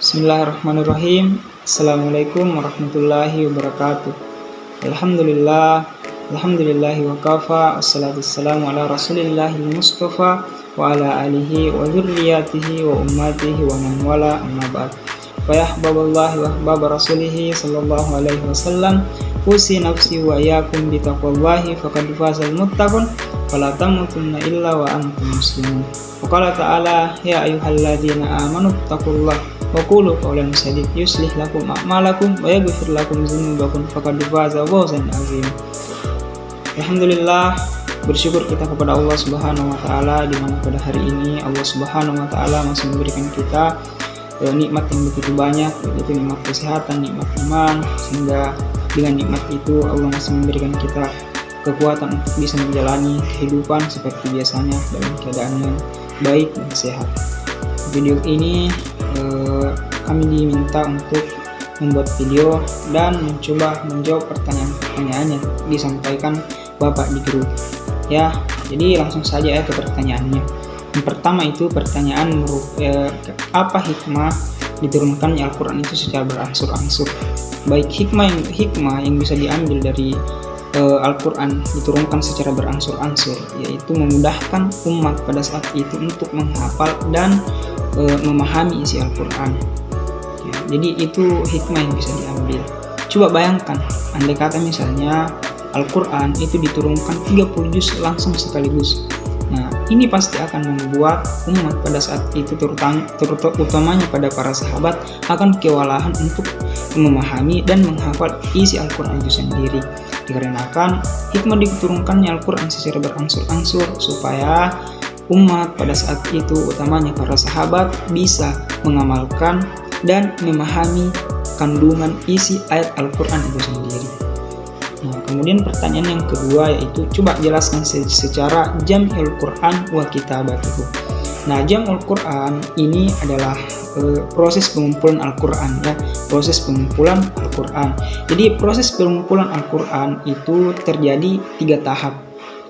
Bismillahirrahmanirrahim. Assalamualaikum warahmatullahi wabarakatuh. Alhamdulillahi wa kafa. Assalatu wassalamu ala rasulillahil mustafa wa ala alihi wa dzurriyyatihi wa ummatihi wa man wala, amma ba'd. Fa ya ahbaballahi wa ahbab rasulihi sallallahu alaihi wasallam, usi nafsi wa iyyakum bi taqwallahi faqad fazal muttaqun fala tamutunna illa wa antum muslimun. Wa qala ta'ala ya ayyuhalladzina amanu taqullaha wa qulu qawlan sadid yuslih lakum a'malakum wa yaghfir lakum dzunubakum faqad faza fawzan 'azim. Alhamdulillah, bersyukur kita kepada Allah Subhanahu wa taala di mana pada hari ini Allah Subhanahu wa taala masih memberikan kita nikmat yang begitu banyak, yaitu nikmat kesehatan, nikmat iman, sehingga dengan nikmat itu Allah masih memberikan kita kekuatan untuk bisa menjalani kehidupan seperti biasanya dalam keadaan yang baik dan sehat. Video ini kami diminta untuk membuat video dan mencoba menjawab pertanyaan-pertanyaan yang disampaikan Bapak di grup. Ya, jadi langsung saja ya ke pertanyaannya. Yang pertama itu pertanyaan apa hikmah diturunkannya Al-Quran itu secara berangsur-angsur. Baik hikmah yang bisa diambil dari Al-Quran diturunkan secara berangsur-angsur, yaitu memudahkan umat pada saat itu untuk menghafal dan memahami isi Al-Quran. Ya, jadi itu hikmah yang bisa diambil. Coba bayangkan, andai kata misalnya Al-Quran itu diturunkan 30 juz langsung sekaligus. Nah, ini pasti akan membuat umat pada saat itu utamanya pada para sahabat akan kewalahan untuk memahami dan menghafal isi Al-Quran itu sendiri. Dikarenakan hikmah diturunkannya Al-Quran secara berangsur-angsur supaya umat pada saat itu utamanya para sahabat bisa mengamalkan dan memahami kandungan isi ayat Al-Quran itu sendiri. Nah, kemudian pertanyaan yang kedua yaitu coba jelaskan secara jam'ul Quran wa kitabatuhu. Nah, jam'ul Quran ini adalah proses pengumpulan Al-Quran, ya, proses pengumpulan Al-Quran. Jadi proses pengumpulan Al-Quran itu terjadi 3 tahap.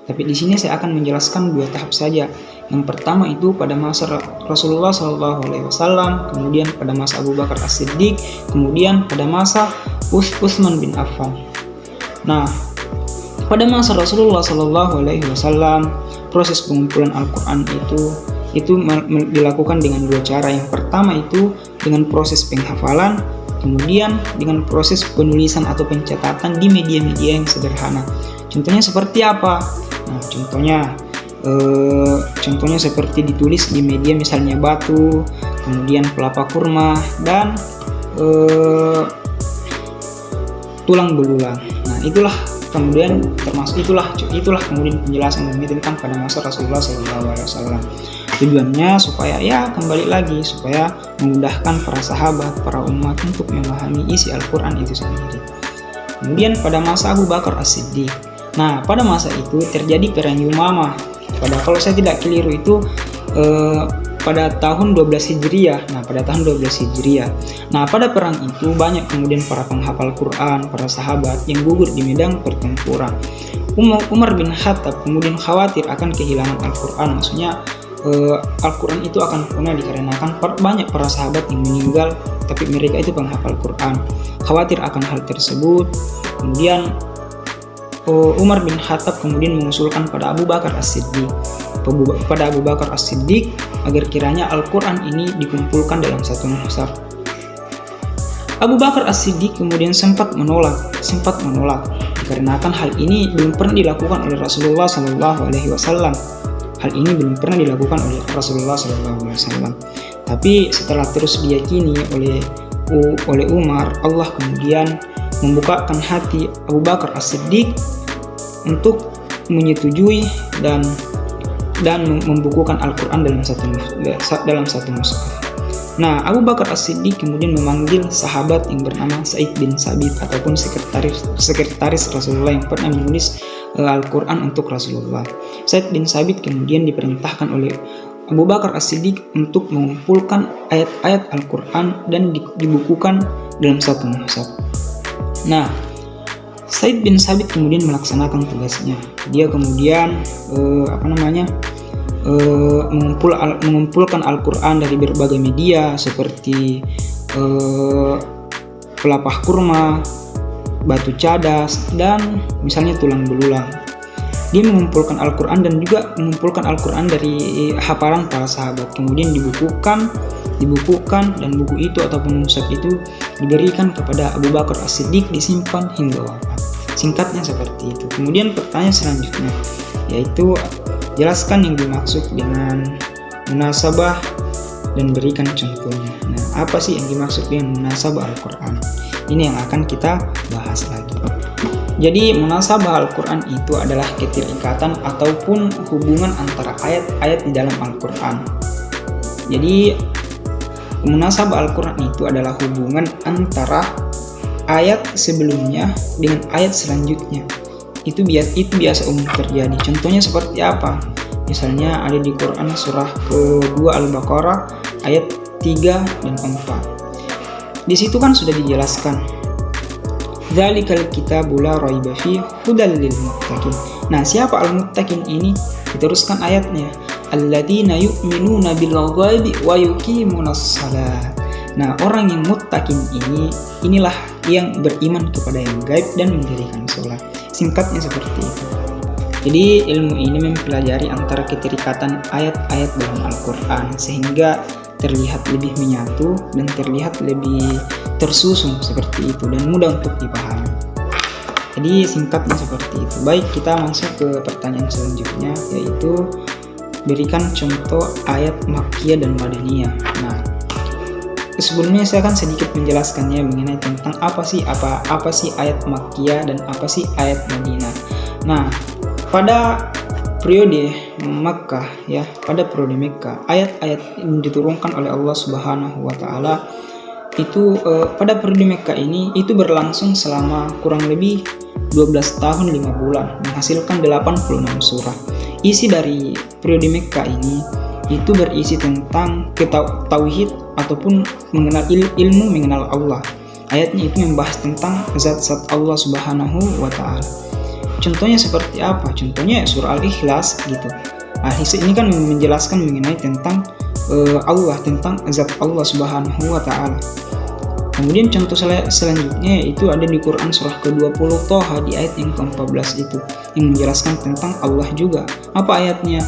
Tapi di sini saya akan menjelaskan 2 tahap saja. Yang pertama itu pada masa Rasulullah SAW, kemudian pada masa Abu Bakar As-Siddiq, kemudian pada masa Utsman bin Affan. Nah, pada masa Rasulullah SAW, proses pengumpulan Al-Quran itu dilakukan dengan 2 cara. Yang pertama itu dengan proses penghafalan, kemudian dengan proses penulisan atau pencatatan di media-media yang sederhana. Contohnya seperti apa? Nah, contohnya seperti ditulis di media misalnya batu, kemudian pelapa kurma, dan tulang belulang. Nah, itulah kemudian kemudian penjelasan ini tentang pada masa Rasulullah SAW. Tujuannya supaya supaya memudahkan para sahabat, para umat untuk memahami isi Al-Quran itu sendiri. Kemudian pada masa Abu Bakar As-Siddiq. Nah, pada masa itu terjadi perang Yamamah. Kalau saya tidak keliru itu pada tahun 12 Hijriah. Nah, pada perang itu banyak kemudian para penghafal Quran, para sahabat yang gugur di medan pertempuran. Umar bin Khattab kemudian khawatir akan kehilangan Al-Quran. Maksudnya Al-Quran itu akan punah dikarenakan banyak para sahabat yang meninggal, tapi mereka itu penghafal Quran. Khawatir akan hal tersebut. Kemudian Umar bin Khattab kemudian mengusulkan pada Abu Bakar As-Siddiq agar kiranya Al-Quran ini dikumpulkan dalam satu mushaf. Abu Bakar As-Siddiq kemudian sempat menolak dikarenakan hal ini belum pernah dilakukan oleh Rasulullah SAW. Tapi setelah terus diyakini oleh Umar, Allah kemudian membukakan hati Abu Bakar As-Siddiq untuk menyetujui dan membukukan Al-Quran dalam satu mushaf. Nah, Abu Bakar As-Siddiq kemudian memanggil sahabat yang bernama Sa'id bin Sabit ataupun sekretaris Rasulullah yang pernah menulis Al-Quran untuk Rasulullah. Sa'id bin Sabit kemudian diperintahkan oleh Abu Bakar As-Siddiq untuk mengumpulkan ayat-ayat Al-Quran dan dibukukan dalam satu mushaf. Nah, Sa'id bin Sabit kemudian melaksanakan tugasnya. Dia kemudian mengumpulkan Al-Quran dari berbagai media seperti pelepah kurma, batu cadas, dan misalnya tulang belulang. Dia mengumpulkan Al-Quran dan juga mengumpulkan Al-Quran dari hafalan para sahabat. Kemudian dibukukan dan buku itu ataupun mushaf itu diberikan kepada Abu Bakar As-Siddiq, disimpan hingga wafat. Singkatnya seperti itu. Kemudian pertanyaan selanjutnya yaitu jelaskan yang dimaksud dengan munasabah dan berikan contohnya. Nah, apa sih yang dimaksud dengan munasabah Al-Quran? Ini yang akan kita bahas lagi. Jadi munasabah Al-Quran itu adalah keterikatan ataupun hubungan antara ayat-ayat di dalam Al-Quran. Jadi munasabah Al-Quran itu adalah hubungan antara ayat sebelumnya dengan ayat selanjutnya. Itu biasa umum terjadi. Contohnya seperti apa? Misalnya ada di Quran surah kedua Al-Baqarah ayat 3 dan 4. Di situ kan sudah dijelaskan Dzalikal kitabu la raiba fihi hudal lil muttaqin. Nah, siapa al-muttaqin ini? Diteruskan ayatnya, alladzina yu'minuna bil ghaibi wa yuqimunas shalah. Nah, orang yang muttaqin inilah yang beriman kepada yang gaib dan mendirikan sholat. Singkatnya seperti itu. Jadi ilmu ini mempelajari antara keterikatan ayat-ayat dalam Al-Quran sehingga terlihat lebih menyatu dan terlihat lebih tersusun seperti itu dan mudah untuk dipahami. Jadi singkatnya seperti itu. Baik, kita masuk ke pertanyaan selanjutnya yaitu berikan contoh ayat Makkiyah dan Madaniyah. Nah, sebelumnya saya akan sedikit menjelaskannya mengenai tentang apa sih ayat Makkiyah dan apa sih ayat Madinah. Nah, pada periode Makkah pada periode Mekkah, ayat-ayat yang diturunkan oleh Allah Subhanahu wa taala itu pada periode Mekkah ini itu berlangsung selama kurang lebih 12 tahun 5 bulan, menghasilkan 86 surah. Isi dari periode Mekkah ini itu berisi tentang tauhid ataupun mengenal ilmu mengenal Allah. Ayatnya itu membahas tentang zat-zat Allah Subhanahu wa taala. Contohnya seperti apa? Contohnya surah Al-Ikhlas gitu. Nah, ini kan menjelaskan mengenai tentang Allah, tentang zat Allah Subhanahu wa taala. Kemudian contoh selanjutnya itu ada di Quran surah ke-20 Thaha di ayat yang ke-14 itu yang menjelaskan tentang Allah juga. Apa ayatnya?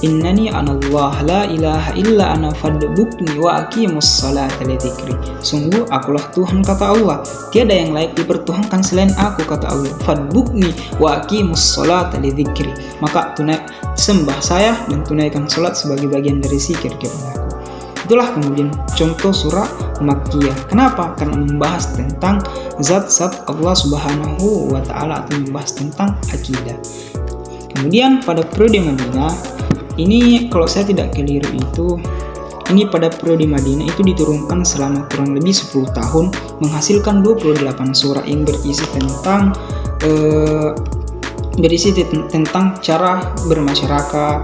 Innani anallah la ilaha illa ana fadbukni wa aqimus salata li dzikri. Sungguh akulah Tuhan kata Allah, tiada yang layak dipertuhankan selain aku kata Allah. Fadbukni wa aqimus salata li dzikri. Maka sembah saya dan tunaikan salat sebagai bagian dari zikir kepadaku. Itulah kemudian contoh surah Makkiyah. Kenapa? Karena membahas tentang zat-zat Allah Subhanahu wa taala atau membahas tentang akidah. Kemudian pada periode Madinah ini, kalau saya tidak keliru itu, ini pada periode Madinah itu diturunkan selama kurang lebih 10 tahun, menghasilkan 28 surah yang berisi tentang cara bermasyarakat,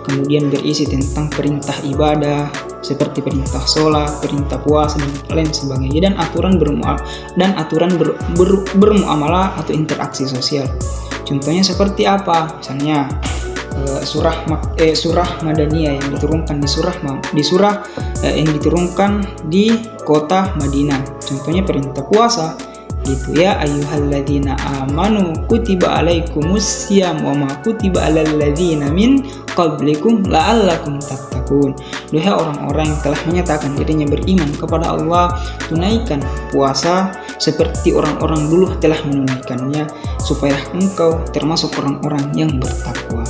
kemudian berisi tentang perintah ibadah seperti perintah sholat, perintah puasa dan lain sebagainya, dan aturan bermuamalah atau interaksi sosial. Contohnya seperti apa? Misalnya surah Madaniyah yang diturunkan yang diturunkan di kota Madinah. Contohnya perintah puasa gitu ya, ayyuhalladzina amanu kutiba alaikumussyam wa ma kutiba alal ladzina min qablikum la'allakum tattaqun. Duhai orang-orang yang telah menyatakan dirinya beriman kepada Allah, tunaikan puasa seperti orang-orang dulu telah menunaikannya, supaya engkau termasuk orang-orang yang bertakwa.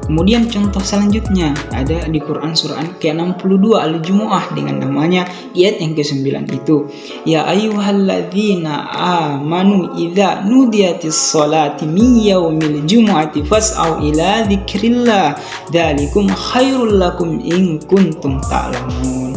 Kemudian contoh selanjutnya ada di Quran surah ke-62 Al-Jumu'ah dengan namanya ayat yang ke-9 itu. Ya ayyuhalladzina amanu idza nudiyatis sholati min yaumil jumu'ati fas'au ila dzikrillah dzalikum khairul lakum in kuntum ta'lamun.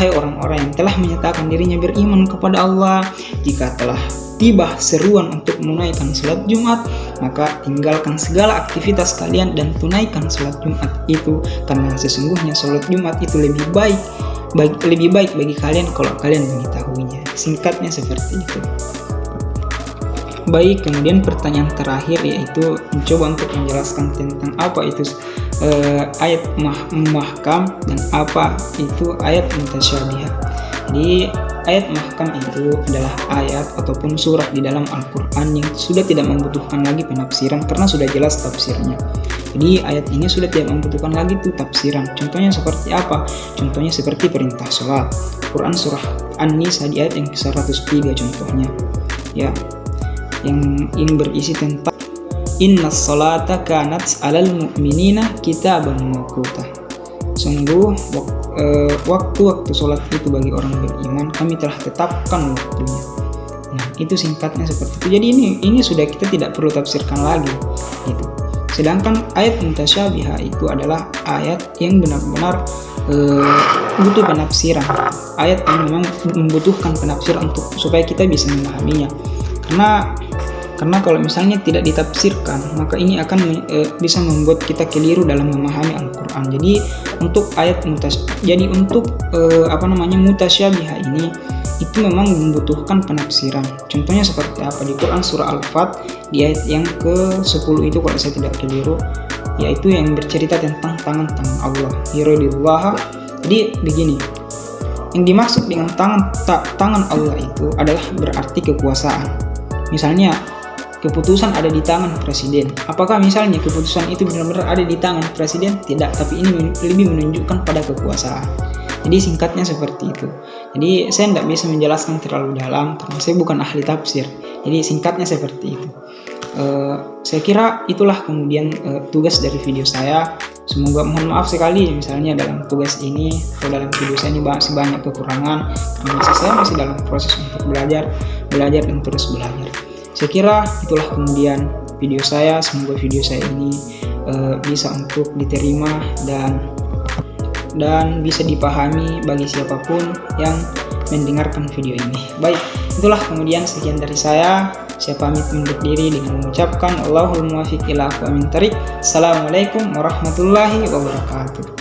Hai orang-orang yang telah menyatakan dirinya beriman kepada Allah, jika telah tiba seruan untuk menunaikan sholat Jumat, maka tinggalkan segala aktivitas kalian dan tunaikan sholat Jumat itu, karena sesungguhnya sholat Jumat itu lebih baik bagi kalian kalau kalian mengetahuinya. Singkatnya seperti itu. Baik, kemudian pertanyaan terakhir yaitu mencoba untuk menjelaskan tentang apa itu ayat muhkam dan apa itu ayat mutasyabihat. Jadi ayat muhkam itu adalah ayat ataupun surah di dalam Al-Quran yang sudah tidak membutuhkan lagi penafsiran karena sudah jelas tafsirnya. Jadi ayat ini sudah tidak membutuhkan lagi tuh tafsiran. Contohnya seperti apa? Contohnya seperti perintah sholat. Quran surah An-Nisa di ayat yang ke-103 contohnya. Ya, yang berisi tentang innas sholata kanat alal mu'minina kitaban mawquta. Sungguh waktu sholat itu bagi orang beriman kami telah tetapkan waktunya. Nah, itu singkatnya seperti itu. Jadi ini sudah kita tidak perlu tafsirkan lagi gitu. Sedangkan ayat mutasyabiha itu adalah ayat yang benar-benar butuh penafsiran. Ayat yang memang membutuhkan penafsiran supaya kita bisa memahaminya. Karena kalau misalnya tidak ditafsirkan, maka ini akan bisa membuat kita keliru dalam memahami Al-Quran. Jadi untuk mutasyabiha ini itu memang membutuhkan penafsiran. Contohnya seperti apa? Di Quran surah Al-Fat di ayat yang ke-10 itu kalau saya tidak keliru, yaitu yang bercerita tentang tangan-tangan Allah. Yuridillah. Jadi begini, yang dimaksud dengan tangan Allah itu adalah berarti kekuasaan. Misalnya keputusan ada di tangan presiden. Apakah misalnya keputusan itu benar-benar ada di tangan presiden? Tidak, tapi ini lebih menunjukkan pada kekuasaan. Jadi singkatnya seperti itu. Jadi saya tidak bisa menjelaskan terlalu dalam karena saya bukan ahli tafsir. Jadi singkatnya seperti itu. Saya kira itulah kemudian tugas dari video saya. Semoga, mohon maaf sekali misalnya dalam tugas ini atau dalam video saya ini masih banyak kekurangan karena saya masih dalam proses untuk belajar dan terus belajar. Saya kira itulah kemudian video saya. Semoga video saya ini bisa untuk diterima dan bisa dipahami bagi siapapun yang mendengarkan video ini. Baik, itulah kemudian sekian dari saya. Saya pamit undur diri dengan mengucapkan Allahul muwaffiq ila aqwamit thoriq. Assalamualaikum warahmatullahi wabarakatuh.